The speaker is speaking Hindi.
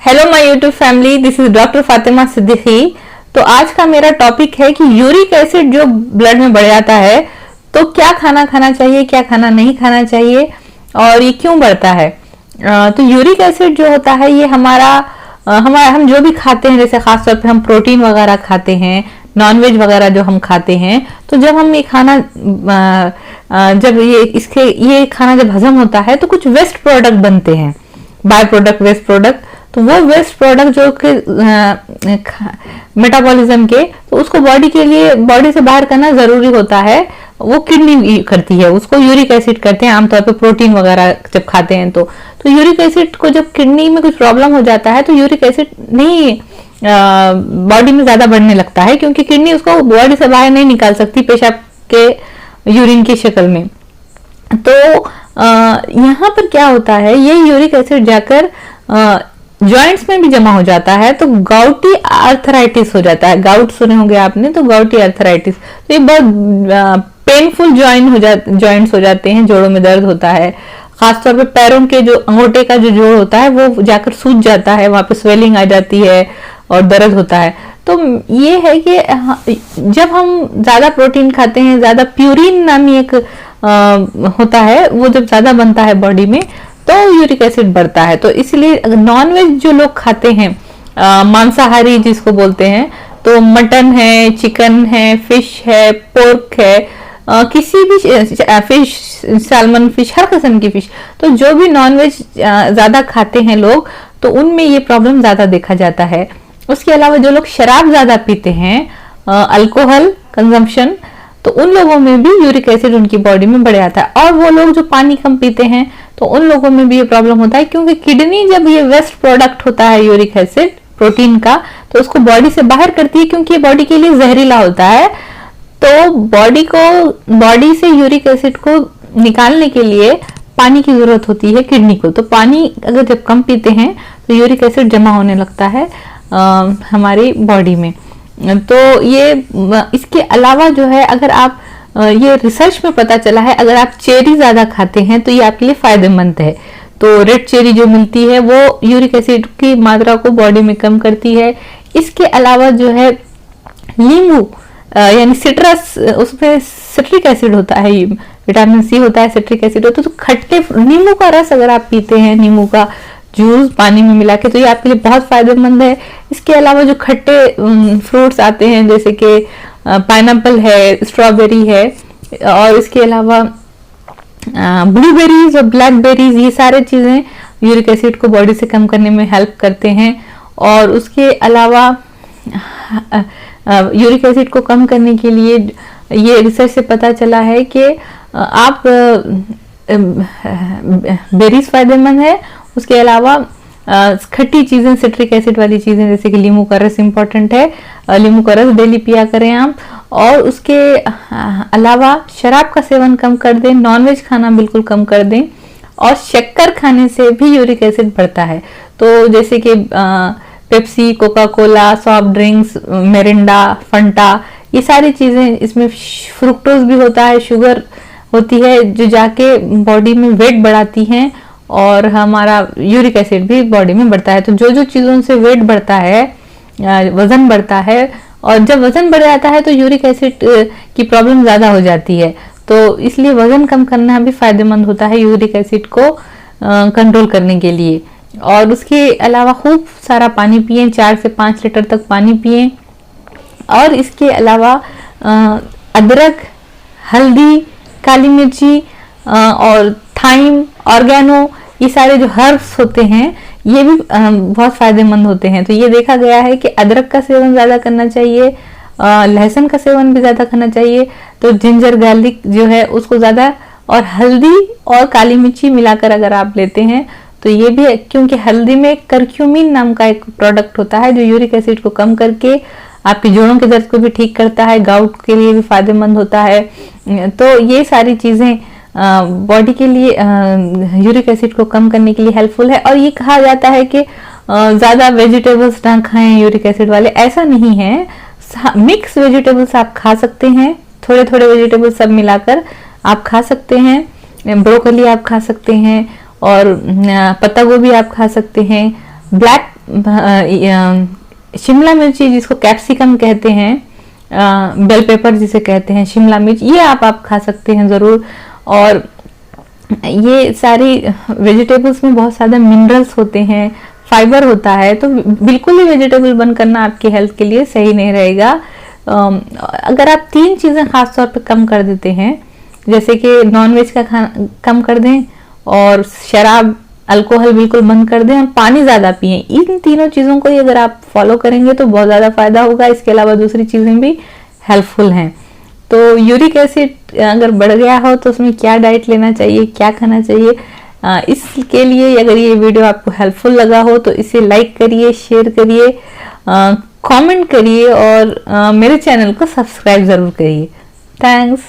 Hello my YouTube family, this is doctor Fatima Siddiqui. तो आज का मेरा टॉपिक है कि यूरिक एसिड जो ब्लड में बढ़ जाता है तो क्या खाना खाना चाहिए, क्या खाना नहीं खाना चाहिए और ये क्यों बढ़ता है। तो यूरिक एसिड जो होता है ये हम जो भी खाते हैं, जैसे खासतौर पे हम प्रोटीन वगैरह खाते हैं, नॉनवेज वगैरह जो हम खाते हैं, तो जब हम ये खाना जब ये खाना जब हजम होता है तो कुछ वेस्ट प्रोडक्ट बनते हैं, बाय प्रोडक्ट, वेस्ट प्रोडक्ट। तो वो वेस्ट प्रोडक्ट जो कि मेटाबॉलिज्म के, तो उसको बॉडी के लिए, बॉडी से बाहर करना जरूरी होता है। वो किडनी करती है, उसको यूरिक एसिड करते हैं आमतौर पे प्रोटीन वगैरह जब खाते हैं। तो यूरिक एसिड को जब किडनी में कुछ प्रॉब्लम हो जाता है तो यूरिक एसिड नहीं बॉडी में ज्यादा बढ़ने लगता है, क्योंकि किडनी उसको बॉडी से बाहर नहीं निकाल सकती पेशाब के, यूरिन की शक्ल में। तो यहाँ पर क्या होता है, ये यूरिक एसिड जाकर जॉइंट्स में भी जमा हो जाता है, तो गाउटी आर्थराइटिस हो जाता है। गाउट सुने होंगे आपने, तो गाउटी आर्थराइटिस, तो ये बहुत पेनफुल जॉइंट्स हो जाते हैं, जोड़ों में दर्द होता है। खासतौर पे पैरों के जो अंगूठे का जो जोड़ होता है वो जाकर सूज जाता है, वहां पे स्वेलिंग आ जाती है और दर्द होता है। तो ये है कि जब हम ज्यादा प्रोटीन खाते हैं, ज्यादा प्यूरिन नामी एक होता है, वो जब ज्यादा बनता है बॉडी में तो यूरिक एसिड बढ़ता है। तो इसलिए नॉनवेज जो लोग खाते हैं, मांसाहारी जिसको बोलते हैं, तो मटन है, चिकन है, फिश है, पोर्क है, किसी भी फिश, सैल्मन फिश, हर किस्म की फिश, तो जो भी नॉनवेज ज्यादा खाते हैं लोग, तो उनमें ये प्रॉब्लम ज्यादा देखा जाता है। उसके अलावा जो लोग शराब ज्यादा पीते हैं, अल्कोहल कंजम्पशन, तो उन लोगों में भी यूरिक एसिड उनकी बॉडी में बढ़ जाता है। और वो लोग जो पानी कम पीते हैं तो उन लोगों में भी ये प्रॉब्लम होता है, क्योंकि किडनी जब ये वेस्ट प्रोडक्ट होता है यूरिक एसिड प्रोटीन का, तो उसको बॉडी से बाहर करती है, क्योंकि ये बॉडी के लिए जहरीला होता है। तो बॉडी से यूरिक एसिड को निकालने के लिए पानी की जरूरत होती है किडनी को। तो पानी अगर जब कम पीते हैं तो यूरिक एसिड जमा होने लगता है हमारी बॉडी में। तो ये इसके अलावा जो है, अगर आप ये रिसर्च में पता चला है, अगर आप चेरी ज्यादा खाते हैं तो ये आपके लिए फायदेमंद है। तो रेड चेरी जो मिलती है वो यूरिक एसिड की मात्रा को बॉडी में कम करती है। इसके अलावा जो है नींबू यानी सिट्रस, उसमें सिट्रिक एसिड होता है, विटामिन सी होता है, सिट्रिक एसिड होता है। तो खट्टे नींबू का रस अगर आप पीते हैं, नींबू का जूस पानी में मिला के, तो ये आपके लिए बहुत फायदेमंद है। इसके अलावा जो खट्टे फ्रूट्स आते हैं, जैसे कि पाइनएप्पल है, स्ट्रॉबेरी है, और इसके अलावा ब्लूबेरीज और ब्लैकबेरीज, ये सारे चीजें यूरिक एसिड को बॉडी से कम करने में हेल्प करते हैं। और उसके अलावा यूरिक एसिड को कम करने के लिए ये रिसर्च से पता चला है कि आप बेरीज फायदेमंद है। उसके अलावा खट्टी चीजें, सिट्रिक एसिड वाली चीजें, जैसे कि नींबू का रस इंपॉर्टेंट है, नींबू का रस डेली पिया करें आप। और उसके अलावा शराब का सेवन कम कर दें, नॉनवेज खाना बिल्कुल कम कर दें, और शक्कर खाने से भी यूरिक एसिड बढ़ता है। तो जैसे कि Pepsi, Coca Cola, soft drinks, Mirinda, Fanta, ये सारी चीजें, इसमें फ्रुक्टोज भी होता है, शुगर होती है, जो जाके बॉडी में वेट बढ़ाती हैं और हमारा यूरिक एसिड भी बॉडी में बढ़ता है। तो जो चीजों से वेट बढ़ता है, वजन बढ़ता है, और जब वजन बढ़ जाता है तो यूरिक एसिड की प्रॉब्लम ज्यादा हो जाती है। तो इसलिए वजन कम करना भी फायदेमंद होता है यूरिक एसिड को कंट्रोल करने के लिए। और उसके अलावा खूब सारा पानी पिएं, 4 से 5 लीटर तक पानी पिएं। और इसके अलावा अदरक, हल्दी, काली मिर्ची और थाइम, ऑर्गेनो, ये सारे जो हर्ब्स होते हैं ये भी बहुत फायदेमंद होते हैं। तो ये देखा गया है कि अदरक का सेवन ज्यादा करना चाहिए, लहसुन का सेवन भी ज्यादा करना चाहिए। तो जिंजर गार्लिक जो है उसको ज्यादा, और हल्दी और काली मिर्ची मिलाकर अगर आप लेते हैं तो ये भी, क्योंकि हल्दी में करक्यूमिन नाम का एक प्रोडक्ट होता है जो यूरिक एसिड को कम करके आपके जोड़ों के दर्द को भी ठीक करता है, गाउट के लिए भी फायदेमंद होता है। तो ये सारी चीजें बॉडी के लिए यूरिक एसिड को कम करने के लिए हेल्पफुल है। और ये कहा जाता है कि ज्यादा वेजिटेबल्स ना खाएं यूरिक एसिड वाले, ऐसा नहीं है। मिक्स वेजिटेबल्स आप खा सकते हैं, थोड़े थोड़े वेजिटेबल्स सब मिलाकर आप खा सकते हैं। ब्रोकली आप खा सकते हैं, और पत्ता गोभी आप खा सकते हैं। ब्लैक शिमला मिर्ची जिसको कैप्सिकम कहते हैं, बेल पेपर जिसे कहते हैं, शिमला मिर्च, ये आप खा सकते हैं ज़रूर। और ये सारी वेजिटेबल्स में बहुत ज़्यादा मिनरल्स होते हैं, फाइबर होता है, तो बिल्कुल ही वेजिटेबल बंद करना आपकी हेल्थ के लिए सही नहीं रहेगा। अगर आप 3 चीज़ें खास तौर पे कम कर देते हैं, जैसे कि नॉनवेज का खाना कम कर दें, और शराब अल्कोहल बिल्कुल बंद कर दें, और पानी ज़्यादा पिएं, इन तीनों चीज़ों को अगर आप फॉलो करेंगे तो बहुत ज़्यादा फायदा होगा। इसके अलावा दूसरी चीज़ें भी हेल्पफुल हैं। तो यूरिक एसिड अगर बढ़ गया हो तो उसमें क्या डाइट लेना चाहिए, क्या खाना चाहिए, इसके लिए अगर ये वीडियो आपको हेल्पफुल लगा हो तो इसे लाइक करिए, शेयर करिए, कमेंट करिए, और मेरे चैनल को सब्सक्राइब ज़रूर करिए। थैंक्स।